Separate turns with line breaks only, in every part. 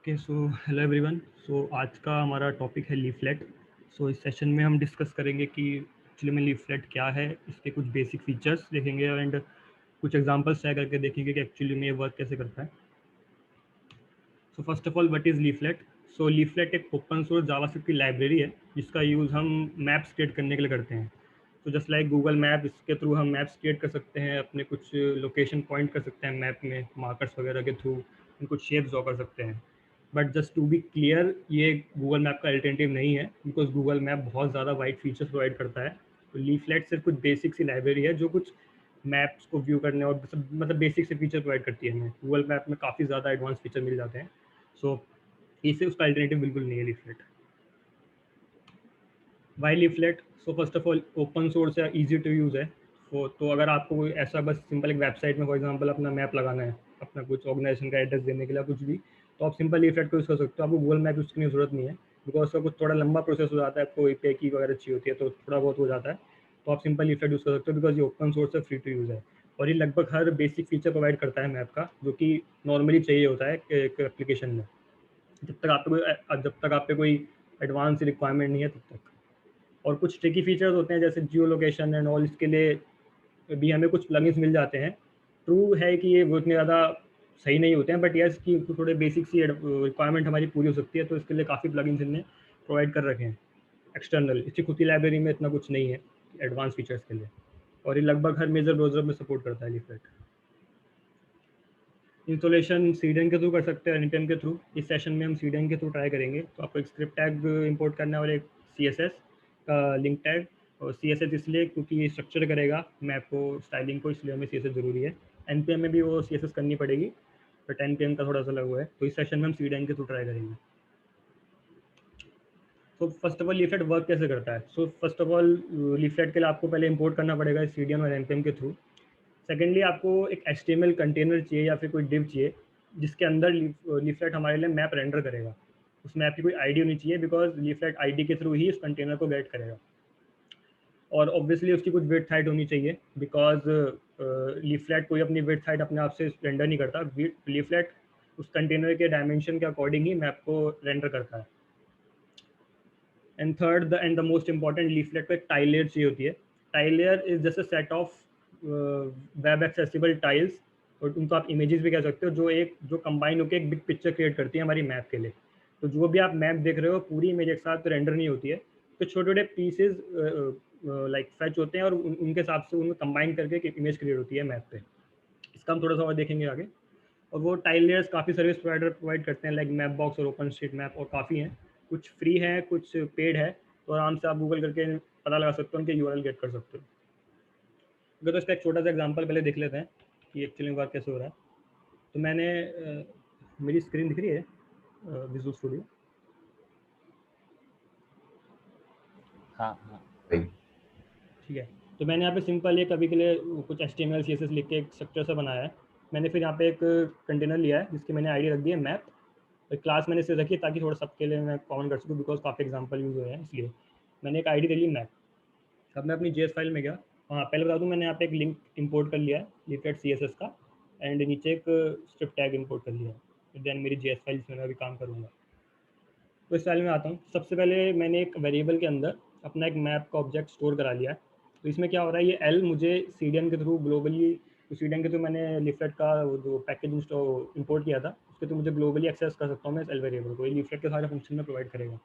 Okay so hello everyone. So आज का हमारा टॉपिक है लीफलेट। सो इस सेशन में हम डिस्कस करेंगे कि एक्चुअली में लीफलेट क्या है, इसके कुछ बेसिक फीचर्स देखेंगे एंड कुछ एग्जांपल्स शेयर करके देखेंगे कि एक्चुअली में ये वर्क कैसे करता है। सो first of all what is leaflet. So leaflet एक ओपन सोर्स जावास्क्रिप्ट की लाइब्रेरी है जिसका यूज़ हम मैप्स क्रिएट करने के लिए करते हैं। तो जस्ट लाइक गूगल मैप, इसके थ्रू हम मैप्स क्रिएट कर सकते हैं, अपने कुछ लोकेशन पॉइंट कर सकते हैं मैप में मार्कर्स वगैरह के थ्रू, कुछ शेप्स ड्रॉ कर सकते हैं। But just to be clear, ये गूगल मैप का अल्टरनेटिव नहीं है बिकॉज गूगल मैप बहुत ज़्यादा वाइड फीचर्स प्रोवाइड करता है। तो लीफलेट सिर्फ कुछ बेसिक सी लाइब्रेरी है जो कुछ मैप्स को व्यू करने और मतलब बेसिक से फीचर प्रोवाइड करती है हमें। गूगल मैप में काफ़ी ज़्यादा एडवांस फीचर मिल जाते हैं। सो इसे उसका अल्टरनेटिव बिल्कुल नहीं है Leaflet. Why Leaflet? So first of all open source है, ईजी टू यूज़ है। तो अगर आपको कोई ऐसा बस सिंपल एक वेबसाइट में फॉर एग्जांपल अपना मैप लगाना है, अपना कुछ ऑर्गेनाइजेशन का एड्रेस देने के लिए कुछ भी, तो आप सिंपल लीफलेट को यूज़ कर सकते हो। आपको गूगल मैप यूज़ करने की जरूरत नहीं है बिकॉज उसका कुछ थोड़ा लंबा प्रोसेस हो जाता है, आपको एपीआई की वगैरह चाहिए होती है तो थोड़ा बहुत हो जाता है। तो आप सिंपल लीफलेट यूज़ कर सकते हो बिकॉज ये ओपन सोर्स है, फ्री टू यूज़ है और ये लगभग हर बेसिक फीचर प्रोवाइड करता है मैप का जो कि नॉर्मली चाहिए होता है एक एप्लीकेशन में। जब तक आप पे कोई एडवांस रिक्वायरमेंट नहीं है तब तक। और कुछ ट्रिकी फीचर्स होते हैं जैसे जियो लोकेशन एंड ऑल, इसके लिए भी हमें कुछ प्लगइन्स मिल जाते हैं। ट्रू है कि ये वो इतने ज़्यादा सही नहीं होते हैं, बट यस कि थोड़े बेसिक सी रिक्वायरमेंट हमारी पूरी हो सकती है, तो इसके लिए काफ़ी प्लगइन्स इनने प्रोवाइड कर रखे हैं एक्सटर्नल। इसकी खुद की लाइब्रेरी में इतना कुछ नहीं है एडवांस फीचर्स के लिए, और ये लगभग हर मेजर ब्राउज़र में सपोर्ट करता है लीफलेट। इंस्टॉलेशन सीडेन के थ्रू कर सकते हैं, npm के थ्रू। इस सेशन में हम सीडेन के थ्रू ट्राई करेंगे। तो आपको एक स्क्रिप्ट टैग इंपोर्ट करना है और एक CSS का लिंक टैग। और CSS इसलिए क्योंकि ये स्ट्रक्चर करेगा मैप को, स्टाइलिंग को, इसलिए हमें CSS ज़रूरी है। npm में भी वो CSS करनी पड़ेगी, बट npm का थोड़ा सा अलग हुआ है। तो इस सेशन में हम सीडेन के थ्रू ट्राई करेंगे। तो first of all leaflet work कैसे करता है? सो फर्स्ट ऑफ ऑल लीफलेट के लिए आपको पहले इंपोर्ट करना पड़ेगा सीडीएन और npm के थ्रू। सेकेंडली आपको एक HTML कंटेनर चाहिए या फिर कोई डिव चाहिए जिसके अंदर लीफलेट हमारे लिए मैप रेंडर करेगा। उस मैप की कोई आईडी होनी चाहिए बिकॉज लीफलेट आईडी के थ्रू ही उस कंटेनर को गेट करेगा। और ऑब्वियसली उसकी कुछ विड्थ हाइट होनी चाहिए बिकॉज लीफलेट कोई अपनी विड्थ हाइट अपने आप से रेंडर नहीं करता। लीफलेट उस कंटेनर के डायमेंशन के अकॉर्डिंग ही मैप को रेंडर करता है। And third and the most important, leaflet को एक टाइल लेयर चाहिए होती है। Tile layer is just a set of web accessible tiles, और उनको आप इमेजेस भी कह सकते हो, जो कंबाइन होकर एक बिग पिक्चर क्रिएट करती है हमारी मैप के लिए। तो जो भी आप मैप देख रहे हो पूरी इमेज एक साथ रेंडर नहीं होती है, तो छोटे छोटे पीसेज लाइक फैच होते हैं और उनके हिसाब से उनको कंबाइन करके एक इमेज क्रिएट होती है मैप पे। इसका हम थोड़ा सा और देखेंगे आगे। और वो टाइल लेयर्स काफ़ी सर्विस प्रोवाइडर प्रोवाइड करते हैं लाइक मैप बॉक्स और ओपन स्ट्रीट मैप, और काफ़ी हैं। कुछ फ्री है, कुछ पेड है, तो आराम से आप गूगल करके पता लगा सकते हो, उनके यूआरएल गेट कर सकते हो। तो इसका एक छोटा सा एग्जांपल पहले देख लेते हैं कि एक्चुअली वर्क कैसे हो रहा है। तो मैंने मेरी स्क्रीन दिख रही है विजुअल स्टूडियो?
हाँ हाँ
ठीक है। तो मैंने यहाँ पे सिंपल एक अभी के लिए कुछ HTML CSS लिख के एक स्ट्रक्चर सा बनाया है। मैंने फिर यहाँ पे एक कंटेनर लिया है जिसकी मैंने आईडी रख दी है मैप। और क्लास मैंने इसे रखी है ताकि थोड़ा सबके लिए मैं कॉमन कर सकूँ बिकॉज काफ़ी एग्जांपल यूज़ हुए हैं, इसलिए मैंने एक आईडी दे ली मैप। अब मैं अपनी JS फाइल में गया। हाँ, पहले बता दूँ, मैंने यहाँ पे एक लिंक इंपोर्ट कर लिया है लीफलेट CSS का, एंड नीचे एक स्क्रिप्ट टैग इंपोर्ट कर लिया है। देन मेरी JS फाइल जिसमें मैं अभी काम करूँगा। तो इस फाइल में आता हूँ। सबसे पहले मैंने एक वेरिएबल के अंदर अपना एक मैप का ऑब्जेक्ट स्टोर करा लिया है। तो इसमें क्या हो रहा है, ये एल मुझे सीडीएन के थ्रू ग्लोबली, तो सीडीएन के थ्रू मैंने लीफलेट का वो जो पैकेज इंपोर्ट किया था उसके थ्रू मुझे ग्लोबली एक्सेस कर सकता हूँ मैं इस एल वेरिएबल को। ये लीफलेट के सारे फंक्शन में प्रोवाइड करेगा।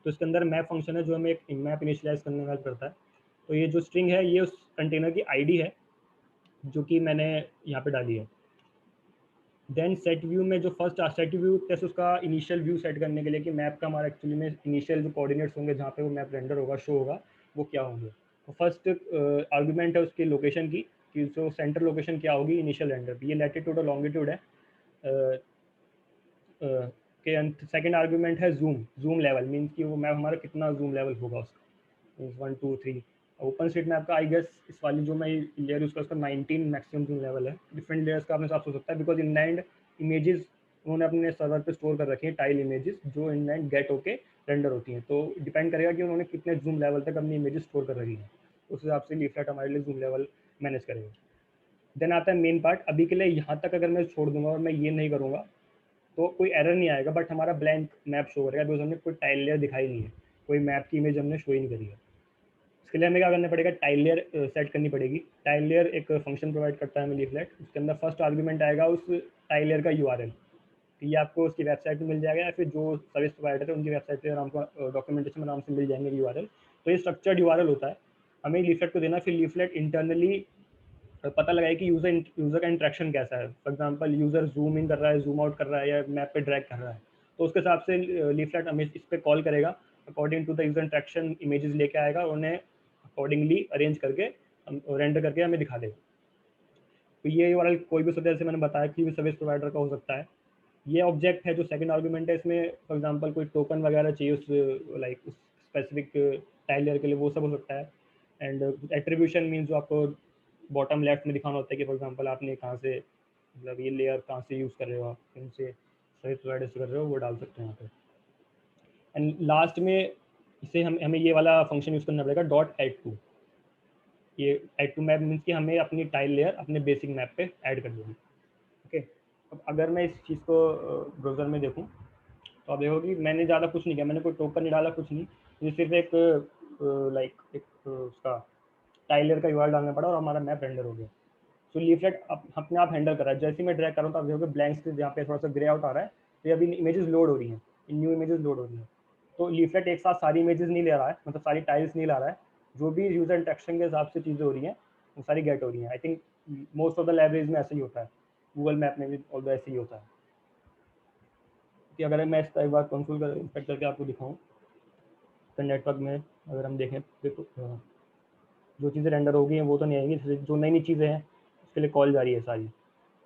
तो इसके अंदर मैप फंक्शन है जो हमें एक मैप इनिशियलाइज करने में हेल्प करता है। तो ये जो स्ट्रिंग है ये उस कंटेनर की आईडी है जो कि मैंने यहाँ पे डाली है। देन सेट व्यू में जो फर्स्ट सेट व्यू टेस्ट, उसका इनिशियल व्यू सेट करने के लिए कि मैप का हमारा एक्चुअली में इनिशियल जो कोऑर्डिनेट्स होंगे जहाँ पे वो मैप रेंडर होगा, शो होगा, वो क्या होंगे। तो फर्स्ट आर्गुमेंट है उसकी लोकेशन की, कि जो सेंटर लोकेशन क्या होगी इनिशियल रेंडर की। ये लैटिट्यूड और लॉन्गिट्यूड है। के सेकंड आर्गुमेंट है जूम, जूम लेवल मीन्स कि वो मैप हमारा कितना जूम लेवल होगा उसका, 1 2 3। ओपन स्ट्रीट मैप का आई गेस इस वाली जो मैं लेयर यूज़ कर उसका 19 मैक्सिमम जूम लेवल है। डिफरेंट लेयर्स का अपने हिसाब से हो सकता है बिकॉज इनलैंड इमेजेस उन्होंने अपने सर्वर पे स्टोर कर रखी हैं, टाइल इमेजेस जो इनलैंड गेट होके रेंडर होती हैं। तो डिपेंड करेगा कि उन्होंने कितने जूम लेवल तक अपनी इमेजेस स्टोर कर रखी हैं, उस हिसाब से लीफलेट हमारे लिए जूम लेवल मैनेज करेगा। देन आता है मेन पार्ट। अभी के लिए यहाँ तक अगर मैं छोड़ दूंगा और मैं ये नहीं करूँगा तो कोई एरर नहीं आएगा, बट हमारा ब्लैंक मैप शो करेगा बिकॉज हमने कोई टाइल लेयर दिखाई नहीं है, कोई मैप की इमेज हमने शो ही नहीं करी है। इसके लिए हमें क्या करना पड़ेगा, टाइल लेयर सेट करनी पड़ेगी। टाइल लेयर एक फंक्शन प्रोवाइड करता है हमें लीफलेट, उसके अंदर फर्स्ट आर्गुमेंट आएगा उस टाइल लेयर का यूआरएल। ये आपको उसकी वेबसाइट में मिल जाएगा या फिर जो सर्विस प्रोवाइडर है उनकी वेबसाइट पे आराम से डॉक्यूमेंटेशन में आराम से मिल जाएंगे यूआरएल। तो ये स्ट्रक्चर्ड यूआरएल होता है, हमें लीफलेट को देना। फिर लीफलेट इंटरनली पता लगाए कि यूज़र का इंटरेक्शन कैसा है। For example user zoom in कर रहा है, जूम आउट कर रहा है या मैप पे ड्रैग कर रहा है, तो उसके हिसाब से लीफलेट हमें इस पर कॉल करेगा, according to the user interaction images लेके आएगा और उन्हें अकॉर्डिंगली अरेंज करके रेंडर करके हमें दिखा देगा। तो ये यूआरएल कोई भी जैसे मैंने बताया कि भी सर्विस प्रोवाइडर का हो सकता है। ये ऑब्जेक्ट है जो सेकंड आर्गुमेंट है, इसमें फॉर एग्जांपल कोई टोकन वगैरह चाहिए उस लाइक उस स्पेसिफिक टाइल लेयर के लिए, वो सब हो सकता है। एंड एट्रीब्यूशन मीन्स जो आपको बॉटम लेफ्ट में दिखाना होता है कि फॉर एग्जांपल आपने कहाँ से, मतलब ये लेयर कहाँ से यूज़ कर रहे हो आप, कौन से सर्विस प्रोवाइडर से कर रहे हो, वो डाल सकते हैं यहाँ पे। एंड लास्ट में इसे हमें ये वाला फंक्शन यूज़ करना पड़ेगा, डॉट एड टू। ये एड टू मैप मीन्स कि हमें अपनी टाइल लेयर अपने बेसिक मैप पे ऐड कर देगी। ओके, अब अगर मैं इस चीज़ को ब्राउज़र में देखूँ तो आप देखो कि मैंने ज़्यादा कुछ नहीं किया, मैंने कोई टोकन नहीं डाला, कुछ नहीं। ये सिर्फ एक लाइक एक उसका टाइल लेयर का यूआरएल डालना पड़ा और हमारा मैप रेंडर हो गया। सो लीफलेट अपने आप हैंडल कर रहा है। जैसे ही मैं ड्रैग कर रहा हूँ तो आप देखोगे ब्लैंक स्पेस जहाँ पे थोड़ा सा ग्रे आउट आ रहा है, तो ये अभी इमेजेस लोड हो रही हैं, न्यू इमेजेस लोड हो रही हैं। तो लीफलेट एक साथ सारी इमेजेस नहीं ले रहा है, मतलब सारी टाइल्स नहीं ला रहा है, जो भी यूजर इंटरेक्शन के हिसाब से चीज़ें हो रही हैं वो सारी गेट हो रही हैं। I think most of the libraries में ऐसा ही होता है, गूगल मैप में भी ऑल्दो ऐसे ही होता है। कि अगर मैं इसका एक बार कंसोल कर इंस्पेक्ट करके आपको दिखाऊँ तो नेटवर्क में अगर हम देखें देखो जो चीज़ें रेंडर हो गई हैं वो तो नहीं आएंगी, जो नई नई चीज़ें हैं उसके लिए कॉल जा रही है सारी,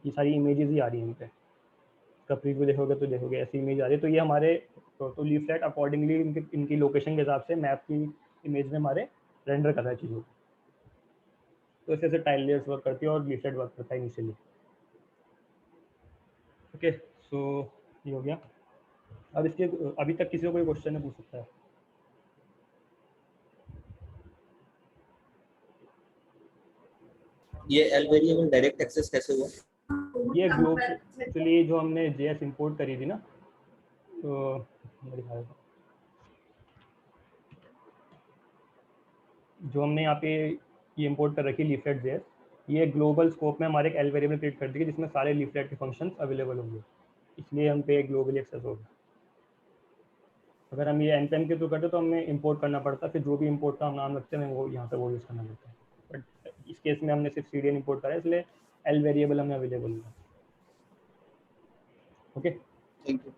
ये सारी इमेजेस ही आ रही हैं इन पे। इसका प्रीव्यू देखोगे तो देखोगे ऐसी इमेज आ रही है। तो ये हमारे तो लीफलेट अकॉर्डिंगली इनकी लोकेशन के हिसाब से मैप की इमेज में हमारे रेंडर कर रहा है चीज़ों को। तो ऐसे ऐसे टाइल लेयर्स वर्क करती है और लीफलेट वर्क करता है इनिशियली। ओके, सो ये हो गया। अब इसके अभी तक किसी को कोई क्वेश्चन है पूछ सकता है।
ये एल वेरिएबल डायरेक्ट एक्सेस कैसे हुआ?
ये ग्लोब एक्चुअली जो हमने जेएस इंपोर्ट करी थी ना, तो मैं दिखा देता हूँ। जो हमने यहाँ पे ये इंपोर्ट कर रखी है लीफलेट जेएस, ये ग्लोबल स्कोप में हमारे एक एल वेरिएबल क्रिएट कर देगी जिसमें सारे लीफलेट के फंक्शंस अवेलेबल होंगे, इसलिए हम पे ग्लोबली एक्सेस होगा। अगर हम ये npm के थ्रू करते तो हमें इंपोर्ट करना पड़ता, फिर जो भी इंपोर्ट का हम नाम रखते हैं वो यहाँ पे वो यूज़ करना पड़ता है। बट इस केस में हमने सिर्फ cdn इंपोर्ट करा है, इसलिए एल वेरिएबल हमें अवेलेबल होगा। Okay,
thank you.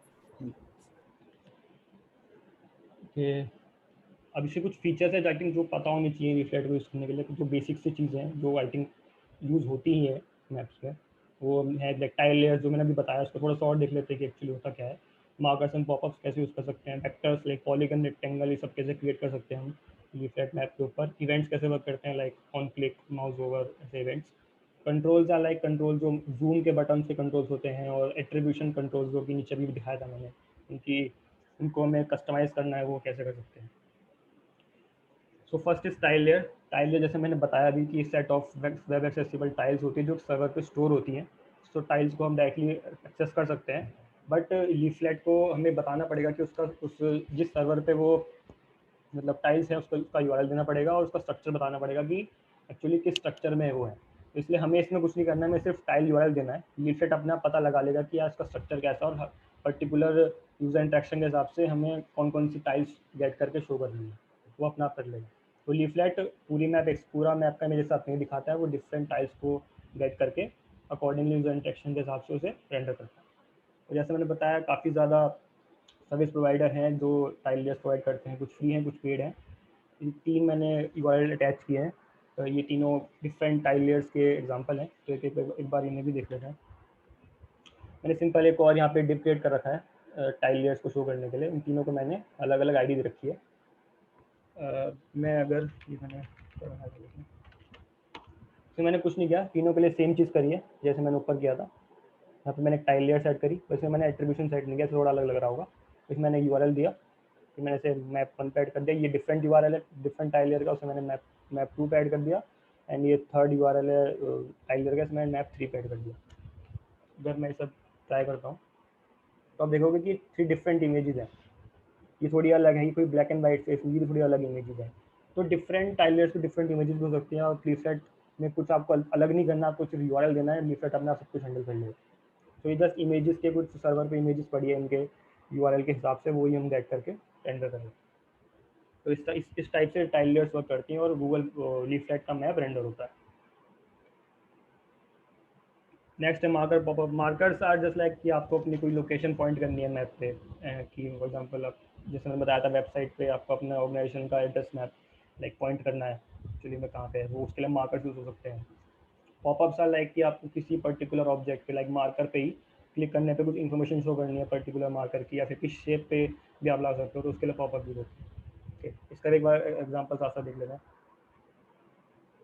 अब इससे कुछ फीचर्स है आई थिंक जो पता होनी चाहिए रिफ्लेक्ट को यूज़ करने के लिए, जो बेसिक से चीज़ें हैं जो आई थिंक यूज़ होती ही है मैप्स में। वो है टाइल लेयर जो मैंने अभी बताया, उसको थोड़ा सा और देख लेते हैं कि एक्चुअली होता क्या है। मार्कर्स एंड पॉपअप्स कैसे यूज़ कर सकते हैं, वेक्टर्स लाइक पॉलीगन, रेक्टेंगल, ये सब कैसे क्रिएट कर सकते हैं हम रिफ्लेक्ट मैप के ऊपर। इवेंट्स कैसे वर्क करते हैं like on click, mouse over, ऐसे events. Controls are like control जो जूम के बटन से कंट्रोल्स होते हैं, और एट्रीब्यूशन कंट्रोल्स जो कि नीचे भी दिखाया था मैंने, उनकी उनको हमें कस्टमाइज़ करना है वो कैसे कर सकते हैं। So first is tile layer. Tile layer जैसे मैंने बताया अभी कि set of web accessible tiles होती है जो सर्वर पे स्टोर होती हैं। सो टाइल्स को हम डायरेक्टली एक्सेस कर सकते हैं, बट लीफलेट को हमें बताना पड़ेगा कि उसका उस जिस सर्वर पे वो मतलब टाइल्स है उसका यूआरएल देना पड़ेगा और उसका स्ट्रक्चर बताना पड़ेगा कि एक्चुअली किस स्ट्रक्चर में वो है। तो इसलिए हमें इसमें कुछ नहीं करना है, हमें सिर्फ टाइल यूआरएल देना है। लीफलेट अपने आप पता लगा लेगा कि यार इसका स्ट्रक्चर कैसा और पर्टिकुलर यूज़र इंटरेक्शन के हिसाब से हमें कौन कौन सी टाइल्स गेट करके शो करनी है, वो अपना आप कर लेगा। तो लीफलेट पूरा मैप का मेरे साथ नहीं दिखाता है, वो डिफरेंट टाइल्स को गेट करके अकॉर्डिंगली यूज़र इंटरेक्शन के हिसाब से उसे रेंडर करता है। तो जैसे मैंने बताया काफ़ी ज़्यादा सर्विस प्रोवाइडर हैं जो टाइल लेयर्स प्रोवाइड करते हैं, कुछ फ्री हैं कुछ पेड हैं। इन 3 मैंने यूआरएल अटैच किए हैं, तो ये तीनों डिफरेंट टाइल लेयर्स के एग्जांपल हैं। तो एक बार इन्हें भी देख लेते हैं। मैंने सिंपल एक और यहाँ पे डिव क्रिएट कर रखा है टाइल लेयर्स को शो करने के लिए। इन तीनों को मैंने अलग अलग आईडी दे रखी है। मैं अगर ये मैंने तो मैंने कुछ नहीं किया, तीनों के लिए सेम चीज़ करी है जैसे मैंने ऊपर किया था। यहाँ पे मैंने एक टाइल लेयर सेट करी, वैसे मैंने एट्रीब्यूशन सेट नहीं किया, थोड़ा अलग लग रहा होगा। इसमें मैंने यूआरएल दिया, फिर मैंने इसे मैप 1 पे ऐड कर दिया। ये डिफरेंट यूआरएल है डिफरेंट टाइल लेयर का, उसे मैंने मैप 2 पे ऐड कर दिया। एंड ये थर्ड यूआरएल है टाइल लेयर का, इसमें मैप 3 पे ऐड कर दिया। अगर मैं सब ट्राई करता हूँ तो आप देखोगे कि 3 डिफरेंट इमेजेस हैं, ये थोड़ी अलग है, ये कोई ब्लैक एंड वाइट फेस, ये थोड़ी अलग इमेजेस है। तो डिफरेंट टाइलर्स की डिफरेंट इमेजेस हो सकती हैं, और लीफलेट में कुछ आपको अलग नहीं करना, आपको सिर्फ यूआरएल देना है, लीफलेट अपना सब कुछ हैंडल कर लेगा। तो ये जस्ट इमेजेस के कुछ सर्वर पे इमेजेस पड़ी है, इनके यूआरएल के हिसाब से वही हम गेट करके रेंडर करेंगे। तो इस टाइप से टाइलर्स वर्क करती हैं और गूगल लीफलेट का मैप रेंडर होता है। नेक्स्ट है marker popup. Markers are just like कि आपको अपनी कोई लोकेशन पॉइंट करनी है मैप पे, कि फॉर एग्जांपल आप, जैसे मैंने बताया था वेबसाइट पे आपको अपना ऑर्गेनाइजेशन का एड्रेस मैप लाइक पॉइंट करना है एक्चुअली में कहाँ पे है, वो उसके लिए मार्कर्स यूज हो सकते हैं। पॉपअप्स आर लाइक कि आपको किसी पर्टिकुलर ऑब्जेक्ट पे लाइक मार्कर पे ही क्लिक करने पे कुछ इन्फॉर्मेशन शो करनी है पर्टिकुलर मार्कर की, या फिर किस शेप पे भी आप ला सकते हो, तो उसके लिए पॉपअप यूज होते हैं। ठीक, इसका एक बार एग्जाम्पल साथ साथ देख लेते हैं।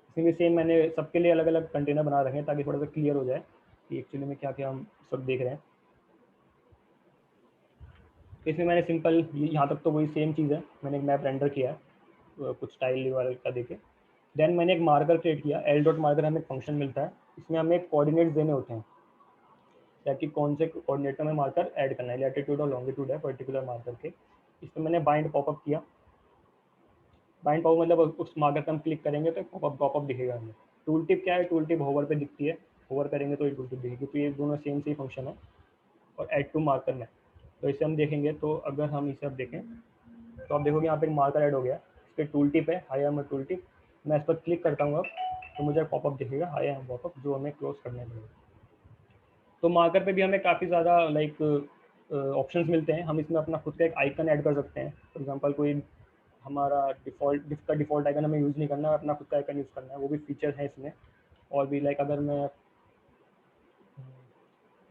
इसमें भी सेम मैंने सबके लिए अलग अलग कंटेनर बना रखे हैं ताकि थोड़ा सा क्लियर हो जाए कि एक्चुअली में क्या क्या हम सब देख रहे हैं। तो इसमें मैंने सिंपल यहाँ तक तो वही सेम चीज़ है, मैंने एक मैप रेंडर किया है कुछ स्टाइल यूआरएल का देके। देन मैंने एक मार्कर क्रिएट किया, एल डॉट मार्कर हमें एक फंक्शन मिलता है, इसमें हमें कोऑर्डिनेट्स देने होते हैं ताकि कौन से कोऑर्डिनेट में मार्कर ऐड करना है, लैटिट्यूड और लॉन्गिट्यूड है पर्टिकुलर मार्कर के। इसमें मैंने बाइंड पॉपअप किया। बाइंड पॉपअप मतलब उस मार्कर पर हम क्लिक करेंगे तो पॉपअप दिखेगा हमें। टूल टिप क्या है, टूल टिप होवर पे दिखती है, होवर करेंगे तो ये टूल टिप दिखेगी, तो ये दोनों सेम से फंक्शन है। और ऐड टू मार्कर में, तो इसे हम देखेंगे, तो अगर हम इसे अब देखें तो आप देखोगे यहाँ पे एक मार्कर ऐड हो गया, इस पर टूल टिप है, हाई एम टूल टिप। मैं इस पर क्लिक करता हूँ अब, तो मुझे पॉपअप दिखेगा हाई एम पॉपअप, जो हमें क्लोज करने पड़ेगा। तो मार्कर पे भी हमें काफ़ी ज़्यादा लाइक ऑप्शंस मिलते हैं, हम इसमें अपना खुद का एक आइकन ऐड कर सकते हैं। फॉर एग्जांपल कोई हमारा डिफ़ॉल्ट आइकन हमें यूज़ नहीं करना है, अपना खुद का आइकन यूज़ करना है, वो भी फीचर है इसमें। और भी लाइक अगर मैं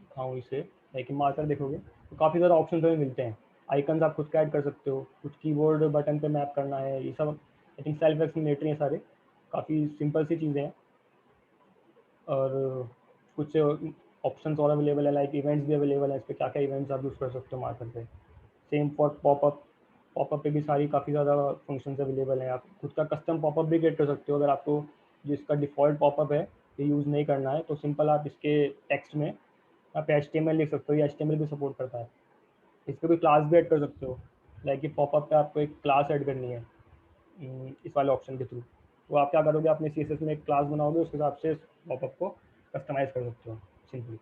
दिखाऊँ इसे, लाइक मार्कर देखोगे तो काफ़ी ज़्यादा ऑप्शन हमें मिलते हैं। आइकन्स आप खुद का ऐड कर सकते हो, कुछ कीबोर्ड बटन पे मैप करना है, ये सब आई थिंक सेल्फ एक्सप्लेनेटरी है सारे, काफ़ी सिंपल सी चीज़ें हैं। और कुछ ऑप्शंस और अवेलेबल है, लाइक इवेंट्स भी अवेलेबल है, इस पर क्या क्या इवेंट्स आप यूज़ कर सकते हो मार्कर पे। सेम फॉर पॉपअप, पॉपअप पे भी सारी काफ़ी ज़्यादा फंक्शंस अवेलेबल हैं। आप खुद का कस्टम पॉपअप भी क्रिएट कर सकते हो, अगर आपको जिसका डिफ़ॉल्ट पॉपअप है ये यूज़ नहीं करना है, तो सिंपल आप इसके टेक्स्ट में आप HTML लिख सकते हो, ये HTML भी सपोर्ट करता है। इस पर कोई क्लास भी ऐड कर सकते हो, लाइक कि पॉपअप पे आपको एक क्लास ऐड करनी है इस वाले ऑप्शन के थ्रू, तो आप क्या करोगे, अपने CSS में एक क्लास बनाओगे, उसके हिसाब से पॉपअप को कस्टमाइज़ कर सकते हो सिंपली।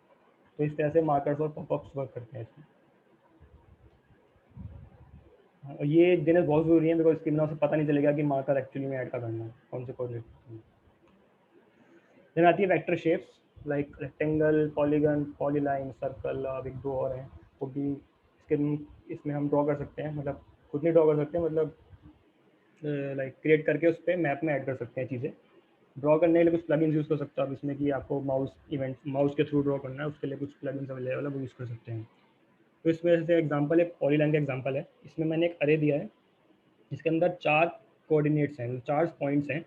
तो इस तरह से मार्कर्स और पॉपअप्स वर्क करते हैं इसमें। और ये देना बहुत ज़रूरी है, बिकॉज इसके बिना उसे पता नहीं चलेगा कि मार्कर एक्चुअली में ऐड का करना है, कौन से कोऑर्डिनेट करना है। देन आती है vector shapes, like rectangle, polygon, polyline, circle, अब एक दो और हैं वो भी इसमें हम ड्रॉ कर सकते हैं, मतलब खुद नहीं ड्रॉ कर सकते हैं, मतलब लाइक क्रिएट करके उस पर मैप में ऐड कर सकते हैं चीज़ें। ड्रॉ करने के लिए कुछ प्लगइन्स यूज़ कर सकते हो आप इसमें, कि आपको माउस के थ्रू ड्रॉ करना है, उसके लिए कुछ प्लगइन्स अवेलेबल है, वो यूज़ कर सकते हैं। तो इसमें से एग्जांपल एक पॉलीलाइन का एग्जांपल है, इसमें मैंने एक अरे दिया है जिसके अंदर 4 कोऑर्डिनेट्स हैं, 4 पॉइंट्स हैं।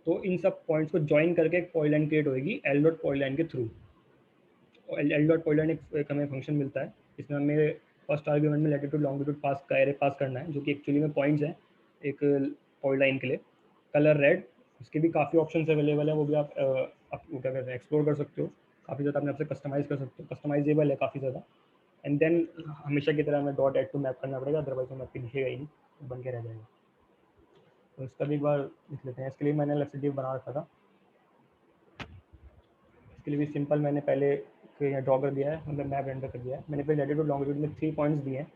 तो इन सब पॉइंट्स को जॉइन करके एक पॉलीलाइन क्रिएट होगी एल डॉट पॉलीलाइन के थ्रू। एल डॉट पॉलीलाइन एक हमें फंक्शन मिलता है, इसमें हमें फर्स्ट आर्ग्यूमेंट में लैटिट्यूड लॉन्गिट्यूड पास का एरे पास करना है, जो कि एक्चुअली में पॉइंट्स हैं एक पॉलीलाइन के लिए। कलर रेड, इसके भी काफ़ी ऑप्शन अवेलेबल है, वो भी आप क्या कहते हैं एक्सप्लोर कर सकते हो, काफ़ी ज़्यादा अपने आप से कस्टमाइज़ कर सकते हो, कस्टमाइजेबल है काफ़ी ज़्यादा। एंड देन हमेशा की तरह हमें डॉट ऐड टू मैप करना पड़ेगा, अदरवाइज वो मैप पे दिखेगा ही नहीं, बन के रह जाएगा। तो इसका भी एक बार लिख लेते हैं, इसके लिए मैंने अलग से div बना रखा था। इसके लिए भी सिंपल मैंने पहले ड्रॉ कर दिया है, मतलब मैप रेंडर कर दिया है मैंने। फिर लैटिट्यूड लॉन्गिट्यूड में 3 पॉइंट्स दिए हैं,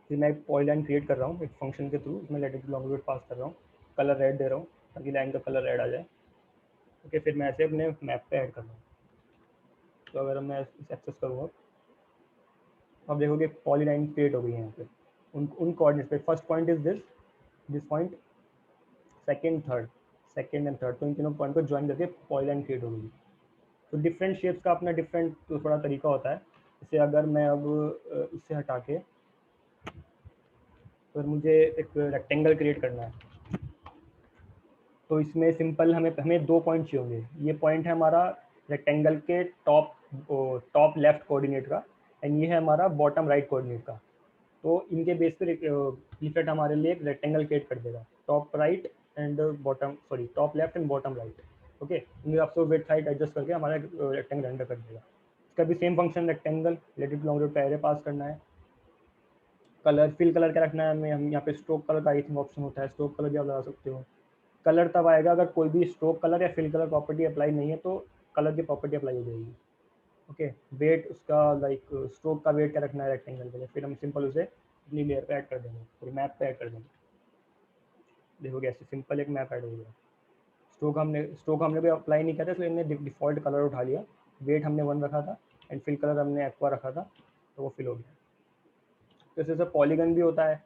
फिर मैं एक पॉलीलाइन क्रिएट कर रहा हूँ एक फंक्शन के थ्रू, उसमें लैटिट्यूड लॉन्गिट्यूड पास कर रहा हूँ, कलर रेड दे रहा हूँ ताकि लाइन का कलर रेड आ जाए। ओके, फिर मैं ऐसे अपने मैप पे ऐड कर रहा हूँ। तो अगर मैं इसे एक्सेस करूँगा, अब देखोगे पॉलीलाइन क्रिएट हो गई है यहाँ पे उन कोऑर्डिनेट्स पे। First point is this point, second and third, तो इन तीनों पॉइंट को ज्वाइन करके पॉलीलाइन क्रिएट हो गई। तो डिफरेंट शेप्स का अपना डिफरेंट थोड़ा तरीका होता है। जैसे अगर मैं अब इससे हटा के तो मुझे एक रेक्टेंगल क्रिएट करना है, तो इसमें सिंपल हमें हमें 2 पॉइंट चाहिए होंगे। ये पॉइंट है हमारा रेक्टेंगल के टॉप लेफ्ट कोऑर्डिनेट का, एंड ये है हमारा बॉटम राइट कोऑर्डिनेट का। तो इनके बेस पे लीफलेट हमारे लिए एक रेक्टेंगल क्रिएट कर देगा, top right and bottom, sorry top left and bottom right. Okay, इनमें आपको विड्थ हाइट एडजस्ट करके हमारा रेक्टेंगल रेंडर कर देगा। इसका भी same function rectangle, latitude longitude का एरे पास करना है। कलर, फिल कलर क्या रखना है हमें, हम यहाँ पे स्ट्रोक कलर का आई थिंक ऑप्शन होता है, स्ट्रोक कलर भी आप लगा सकते हो। कलर तब आएगा अगर कोई भी स्ट्रोक कलर या फिल कलर प्रॉपर्टी अप्लाई नहीं है तो कलर की प्रॉपर्टी अप्लाई हो जाएगी। ओके, वेट उसका लाइक स्ट्रोक का वेट क्या रखना है रेक्टेंगल के लिए, फिर हम सिंपल उसे अपनी लेयर पे ऐड कर देंगे, पूरी मैप पे ऐड कर देंगे। देखोगे ऐसे सिंपल एक मैप ऐड हो गया। स्ट्रोक हमने भी अप्लाई नहीं किया था, इसलिए हमने डिफ़ॉल्ट कलर उठा लिया। वेट हमने 1 रखा था एंड फिल कलर हमने एक्वा रखा था, तो वो फिल हो गया। तो इससे पॉलीगन भी होता है।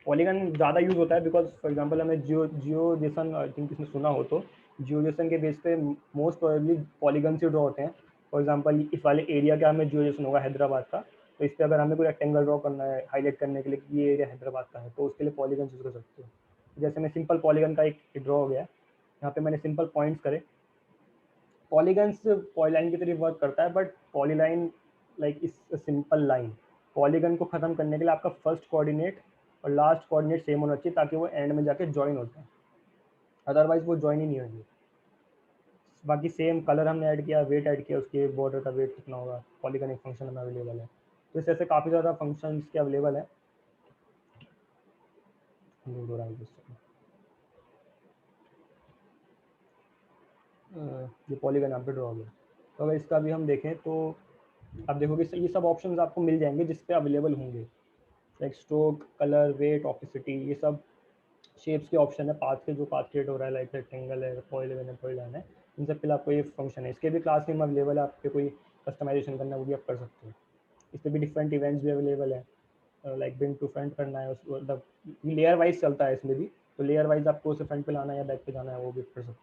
पॉलीगन ज़्यादा यूज़ होता है बिकॉज फॉर एग्जांपल हमें जियो जेसन आई थिंक इसमें सुना हो तो जियो जेसन के बेस पे मोस्ट प्रोबेबली पॉलीगन से ड्रॉ होते हैं। फॉर एग्जांपल इस वाले एरिया का हमें जियो जेसन होगा हैदराबाद का, तो इस पर अगर हमें कोई रेक्टेंगल ड्रॉ करना है हाईलाइट करने के लिए कि ये एरिया हैदराबाद का है, तो उसके लिए पॉलीगन यूज़ कर सकते हो। जैसे मैं सिंपल पॉलीगन का एक ड्रॉ हो गया, यहाँ पे मैंने सिंपल पॉइंट्स करे। पॉलीगन्स पॉलीलाइन की तरह वर्क करता है, बट पॉलीलाइन लाइक इस सिंपल लाइन। पॉलीगन को ख़त्म करने के लिए आपका फर्स्ट कोऑर्डिनेट और लास्ट कोऑर्डिनेट सेम होना चाहिए ताकि वो एंड में जाके ज्वाइन होता है, अदरवाइज वो ज्वाइन ही नहीं होंगे। बाकी सेम कलर हमने ऐड किया, वेट ऐड किया, उसके बॉर्डर का वेट कितना होगा, पॉलीगन एक फंक्शन में अवेलेबल है। तो इस ऐसे काफ़ी ज़्यादा फंक्शन के अवेलेबल है। ये पॉलीगन यहाँ पे ड्रॉ हो गया। तो अगर इसका भी हम देखें तो आप देखोगे ये सब ऑप्शंस आपको मिल जाएंगे जिस पे अवेलेबल होंगे, like stroke, colour, weight, opacity, ये सब शेप्स के ऑप्शन है। पाथ के जो पाथ क्रिएट हो रहा है लाइक रेक्टेंगल है, पॉलीगन है, पॉलीलाइन है, इन सब के लिए आपको ये फंक्शन है। इसके भी क्लास नेम अवेलेबल है, आपके कोई कस्टमाइजेशन करना है वो भी आप कर सकते हो। इस पर भी डिफरेंट इवेंट्स भी अवेलेबल है, लाइक बिंग टू फ्रंट करना है, मतलब लेयर वाइज चलता है इसमें भी, तो लेयर वाइज आपको उसे फ्रंट पे लाना है या बैक पे जाना है वो भी कर सकते हो।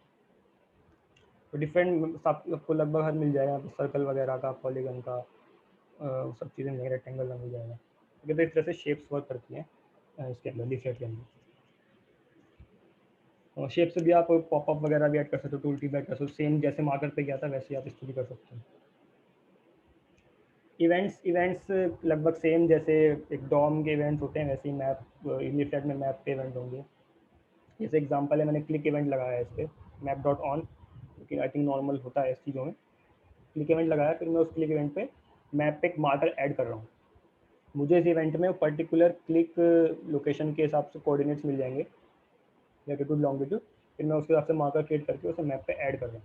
तो डिफरेंट आपको लगभग हर मिल जाएगा, सर्कल वगैरह का, पॉलीगन का, सब चीज़ें मिल जाएंगी, रेक्टेंगल का मिल जाएगा। तो इस तरह से शेप्स वर्क करती हैं इसके अंदर, लीफलेट के अंदर। और शेप से भी आप पॉपअप वगैरह भी ऐड कर सकते हो, टूल टिप ऐड कर सकते हो, सेम जैसे मार्कर पे गया था वैसे ही आप इसको भी कर सकते हो। इवेंट्स लगभग सेम जैसे एक डॉम के इवेंट्स होते हैं वैसे ही मैप लीफलेट में मैप पे इवेंट होंगे। जैसे एग्जांपल है, मैंने क्लिक इवेंट लगाया है इस पर मैप डॉट ऑन, क्योंकि आई थिंक नॉर्मल होता है इस चीज़ों में। क्लिक इवेंट लगाया, फिर मैं उस क्लिक इवेंट पे मैप पे एक मार्कर ऐड कर रहा हूँ। मुझे इस इवेंट में पर्टिकुलर क्लिक लोकेशन के हिसाब से कोऑर्डिनेट्स मिल जाएंगे, लैटिट्यूड लॉन्गिट्यूड, फिर मैं उसके हिसाब से मार्कर क्रिएट करके उसे मैप पे ऐड कर रहा हूँ।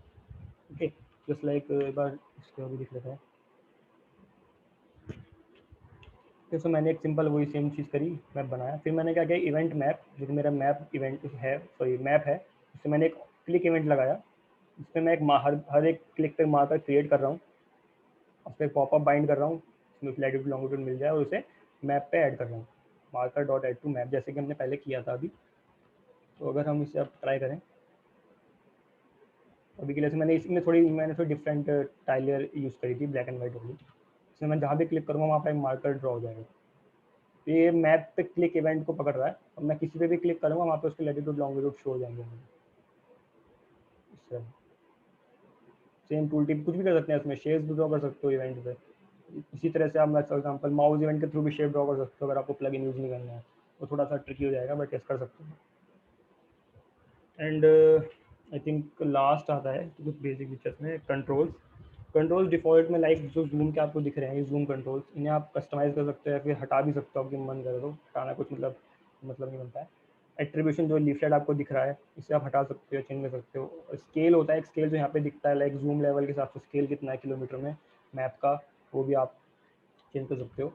ओके, जस्ट लाइक एक बार इसको भी दिख लेते हैं। फिर तो मैंने एक सिंपल वही सेम चीज़ करी, मैप बनाया। फिर मैंने क्या किया, इवेंट मैप, जो कि मेरा मैप इवेंट है, सॉरी मैप है, उससे मैंने एक क्लिक इवेंट लगाया, जिसमें मैं एक हर एक क्लिक पे मार्कर क्रिएट कर रहा हूँ, उस पर पॉपअप बाइंड कर रहा हूँ, उसमें लैटिट्यूड लॉन्गिट्यूड मिल जाए और उसे मैप पे ऐड कर रहा हूँ, marker dot add to map, जैसे कि हमने पहले किया था अभी। तो अगर हम इसे अब ट्राई करें, अभी के लिए मैंने थोड़ी डिफरेंट टाइलर यूज़ करी थी, ब्लैक एंड वाइट वाली। इसमें मैं जहाँ भी क्लिक करूँगा वहाँ पर एक मार्कर ड्रॉ हो जाएगा। तो ये मैप पे क्लिक इवेंट को पकड़ रहा है, और मैं किसी पे भी क्लिक करूँगा वहाँ पे उसके लैटिट्यूड लॉन्गिट्यूड शो हो जाएंगे। सेम टूल टिप कुछ भी कर सकते हैं, इसमें शेप्स भी ड्रॉ कर सकते हो इवेंट पे। इसी तरह से आप फॉर एग्जांपल माउस इवेंट के थ्रू भी शेप ड्रॉ कर सकते हो, अगर आपको प्लगइन यूज़ नहीं करना है वो थोड़ा सा ट्रिकी हो जाएगा, बट टेस्ट कर सकते हो। एंड आई थिंक लास्ट आता है तो कुछ बेसिक फीचर्स में कंट्रोल्स डिफ़ॉल्ट में, लाइक जो जूम के आपको दिख रहे हैं ये जूम कंट्रोल्स, इन्हें आप कस्टमाइज़ कर सकते हो या फिर हटा भी सकते हो, आपकी मन करे तो। हटाना कुछ मतलब नहीं बनता है। एट्रीब्यूशन जो लीफलेट आपको दिख रहा है इसे आप हटा सकते हो, चेंज कर सकते हो। स्केल होता है एक स्केल जो यहाँ पे दिखता है, लाइक जूम लेवल के हिसाब से स्केल कितना है किलोमीटर में मैप का, वो भी आप चेंज कर सकते हो।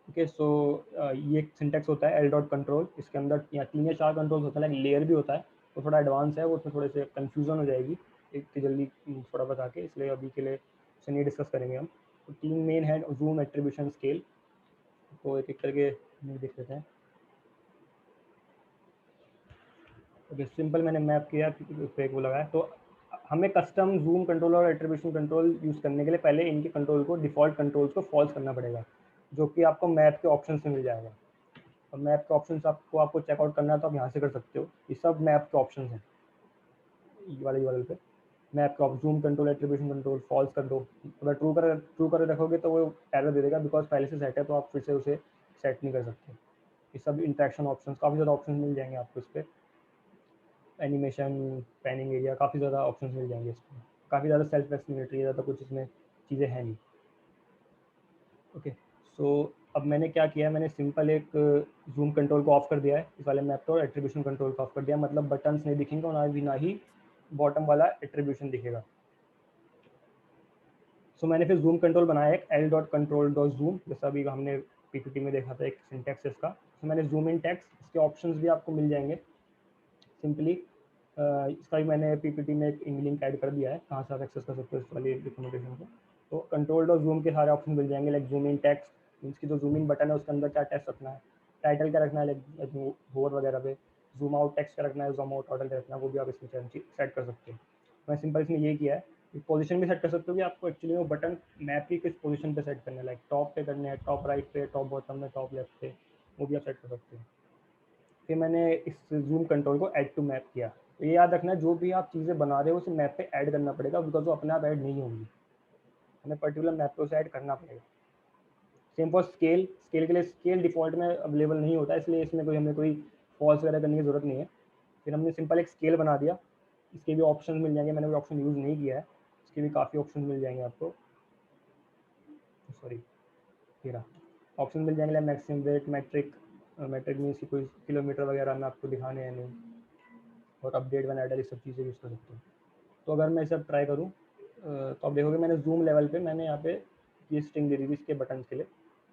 ओके, सो ये एक सिंटेक्स होता है एल डॉट कंट्रोल, इसके अंदर यहाँ 3 या 4 कंट्रोल्स होता है, लाइक लेयर भी होता है, वो थोड़ा एडवांस है, वो उसमें थोड़े से कन्फ्यूज़न हो जाएगी एक जल्दी थोड़ा बता के, इसलिए अभी के लिए उसे नहीं डिस्कस करेंगे हम। तो 3 मेन है, जूम, एट्रीब्यूशन, स्केल। तो एक एक करके देख लेते हैं। ओके, सिंपल मैंने मैप किया, उस पर एक वो लगाया। तो हमें कस्टम जूम कंट्रोल और एट्रीब्यूशन कंट्रोल यूज़ करने के लिए पहले इनके कंट्रोल को, डिफ़ॉल्ट कंट्रोल्स को फॉल्स करना पड़ेगा, जो कि आपको मैप के ऑप्शन से मिल जाएगा। और मैप के ऑप्शन आपको चेकआउट करना है तो आप यहाँ से कर सकते हो, ये सब मैप के ऑप्शन हैं। ये वाले पे मैप का zoom control, attribution control false कर दो, अगर ट्रू कर रखोगे तो वो एरर दे देगा, बिकॉज पहले से सेट है, तो आप फिर से उसे सेट नहीं कर सकते। ये सब इंटरेक्शन ऑप्शन, काफ़ी ज़्यादा ऑप्शन मिल जाएंगे आपको इस पर। एनिमेशन, पैनिंग एरिया, काफ़ी ज़्यादा ऑप्शंस मिल जाएंगे इसमें। काफ़ी ज़्यादा सेल्फ एक्सप्लेनेटरी, ज़्यादा कुछ इसमें चीज़ें हैं नहीं। ओके, सो अब मैंने क्या किया, मैंने सिंपल एक जूम कंट्रोल को ऑफ कर दिया है इस वाले मैप पर, और एट्रीब्यूशन कंट्रोल को ऑफ कर दिया, मतलब बटन्स नहीं दिखेंगे और ना ही बॉटम वाला एट्रीब्यूशन दिखेगा। सो मैंने फिर जूम कंट्रोल बनाया एक l.control.zoom, जैसा अभी हमने पीपीटी में देखा था एक सिंटैक्स इसका। तो मैंने जूम इन टेक्स्ट, इसके ऑप्शंस भी आपको मिल जाएंगे सिंपली। इसका भी मैंने पीपीटी में एक लिंक ऐड कर दिया है, कहाँ से आप एक्सेस कर सकते हो इस वाली डॉक्यूमेंटेशन को। तो कंट्रोल.zoom के सारे ऑप्शन मिल जाएंगे, लाइक जूम इन टेक्स्ट, इसकी जो जूम इन बटन है उसके अंदर क्या टेक्स्ट रखना है, टाइटल क्या रखना है, लाइक होवर वगैरह पे, जूम आउट टेक्स्ट क्या रखना है, जूम आउट ऑर्डर क्या रखना है, वो भी आप इसमें सेट कर सकते हो। मैं सिंपल इसमें ये किया है। पोजीशन भी सेट कर सकते हो कि आपको एक्चुअली वो बटन मैप की किस पोजीशन पे सेट करना है, लाइक टॉप पे करना है, टॉप राइट पे, टॉप बॉटम में, टॉप लेफ्ट पे, वो भी आप सेट कर सकते हो। फिर मैंने इस जूम कंट्रोल को ऐड टू मैप किया। तो ये याद रखना, जो भी आप चीज़ें बना रहे हो उसे मैप पे ऐड करना पड़ेगा, बिकॉज वो अपने आप ऐड नहीं होंगी, हमें पर्टिकुलर मैप पे उसे ऐड करना पड़ेगा। सेम फॉर स्केल, स्केल के लिए स्केल डिफ़ॉल्ट में अवेलेबल नहीं होता, इसलिए इसमें हमें कोई फॉल्स वगैरह करने की ज़रूरत नहीं है। फिर हमने सिंपल एक स्केल बना दिया, इसके भी ऑप्शन मिल जाएंगे, मैंने कोई ऑप्शन यूज़ नहीं किया है, इसके भी काफ़ी ऑप्शन मिल जाएंगे आपको। सॉरी, तेरा ऑप्शन मिल जाएंगे, maximum weight, metric, metric means की कोई किलोमीटर वगैरह में आपको दिखाने हैं नहीं, और अपडेट वन एडर, ये सब चीज़ें यूज़ कर सकते हो। तो अगर मैं इसे ट्राई करूँ तो आप देखोगे मैंने जूम लेवल पे मैंने यहाँ पे ये स्ट्रिंग दे दी थी इसके बटन के लिए,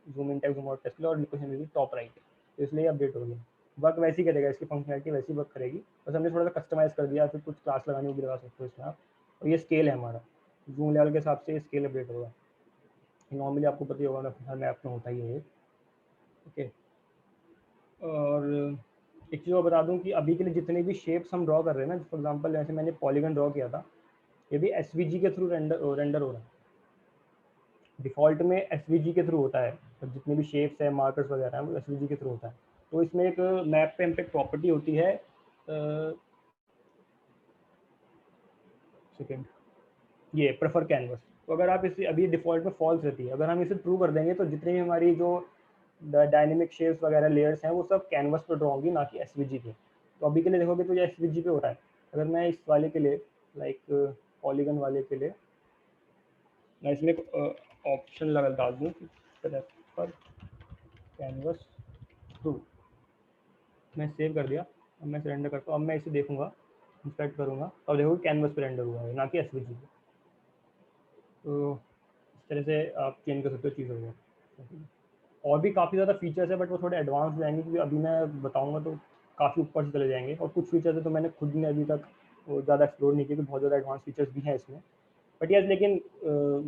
zoom in text, zoom out text के लिए, और लोकेशन दे दी टॉप राइट, तो इसलिए अपडेट हो गया। वर्क वैसे ही करेगा, इसकी फंक्शनलिटी वैसी वर्क करेगी, बस हमने थोड़ा सा कस्टमाइज़ कर दिया, फिर कुछ क्लास लगानी वो भी लगा सकते हो इसमें आप। और ये स्केल है हमारा, जूम लेवल के हिसाब से स्केल अपडेट होगा। नॉर्मली आपको पता ही होगा ना, हर मैप में होता ही है ये। ओके, और एक चीज़ और बता दूं कि अभी के लिए जितने भी शेप्स हम ड्रॉ कर रहे हैं ना, फॉर एग्जांपल जैसे मैंने पॉलीगन ड्रॉ किया था, ये भी एसवीजी के थ्रू रेंडर हो रहा है। डिफ़ॉल्ट में एसवीजी के थ्रू होता है, तो जितने भी शेप्स हैं, मार्कर्स वगैरह हैं, वो एसवीजी के थ्रू होता है। तो इसमें एक मैप पे हम पे प्रॉपर्टी होती है, सेकेंड, ये प्रेफर कैनवस। तो अगर आप इसे, अभी डिफ़ॉल्ट में फॉल्स रहती है, अगर हम इसे ट्रू कर देंगे तो जितनी भी हमारी जो डायनेमिक शेप्स वगैरह लेयर्स हैं वो सब कैनवस पे ड्रॉ होंगी, ना कि एसवीजी पे। तो अभी के लिए देखोगे तो ये एसवीजी पे हो रहा है। अगर मैं इस वाले के लिए, लाइक पॉलीगन वाले के लिए, मैं इसमें एक ऑप्शन लगा डाल दूँ, प्रेफर कैनवस ट्रू, मैं सेव कर दिया। अब मैं रेंडर करता हूँ, अब मैं इसे देखूंगा, इंस्पेक्ट करूँगा, और देखो कैनवस पे रेंडर हुआ है, ना कि एसवीजी पे। तो इस तरह से आप चेंज कर सकते हो चीज़ों को। और भी काफ़ी ज़्यादा फीचर्स है, बट वो थोड़े एडवांस जाएंगे, क्योंकि अभी मैं बताऊंगा तो काफ़ी ऊपर से चले जाएंगे, और कुछ फीचर्स है तो मैंने खुद ने अभी तक वो ज़्यादा एक्सप्लोर नहीं किया, कि बहुत ज़्यादा एडवांस फीचर्स भी हैं इसमें। बट यस, लेकिन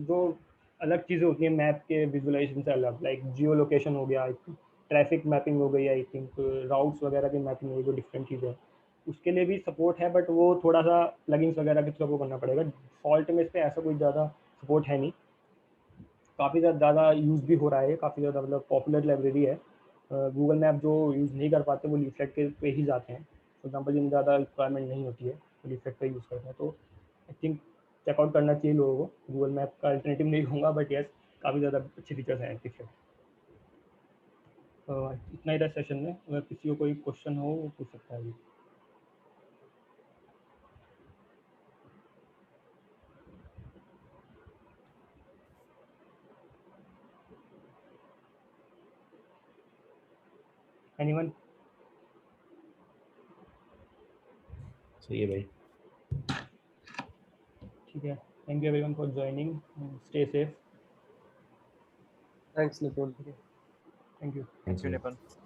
जो अलग चीज़ें होती हैं मैप के विजुअलाइजेशन से अलग, लाइक जियो लोकेशन हो गया, आई थिंक ट्रैफिक मैपिंग हो गई, आई थिंक राउट्स वगैरह की मैपिंग हो गई, जो डिफरेंट चीज़ें हैं, उसके लिए भी सपोर्ट है, बट वो थोड़ा सा प्लगइन्स वगैरह के थ्रू करना पड़ेगा। फॉल्ट में इस पर ऐसा कोई ज़्यादा सपोर्ट है नहीं, काफ़ी ज़्यादा यूज़ भी हो रहा है, काफ़ी ज़्यादा मतलब पॉपुलर लाइब्रेरी है। गूगल मैप जो यूज़ नहीं कर पाते वो लीफलेट के पे ही जाते हैं, फॉर एग्जांपल जिनमें ज़्यादा रिक्वायरमेंट नहीं होती है वो लीफलेट पे यूज़ करते हैं। तो आई थिंक चेकआउट करना चाहिए लोगों को, गूगल मैप का अल्टरनेटिव नहीं होगा, बट यस, काफ़ी ज़्यादा अच्छे फीचर्स हैं लीफलेट। इतना ही था सेशन में, अगर किसी को कोई क्वेश्चन हो वो पूछ सकता है अभी। एनीवन?
सही है भाई।
ठीक है, thank you everyone for joining, stay safe.
Thanks Nipun.
Thank you.
Thank you.